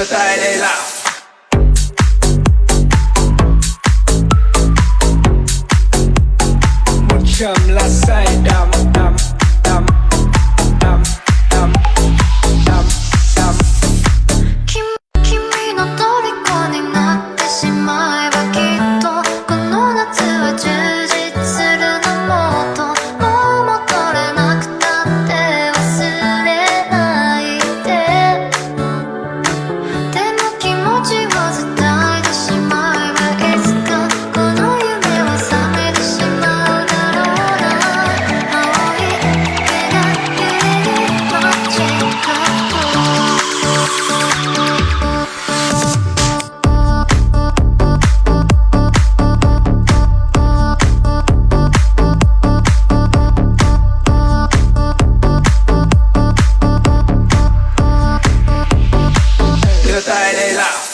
Traerela. Mucham la sai dam dam dam dam dam dam dam. 君の虜になってしまえばきっとこの夏は充実するのもっともう戻れなくたって忘れないででも気持ちを伝えてしまえばいつかこの夢は覚めてしまうだろうな青い手が揺れる街Traerela.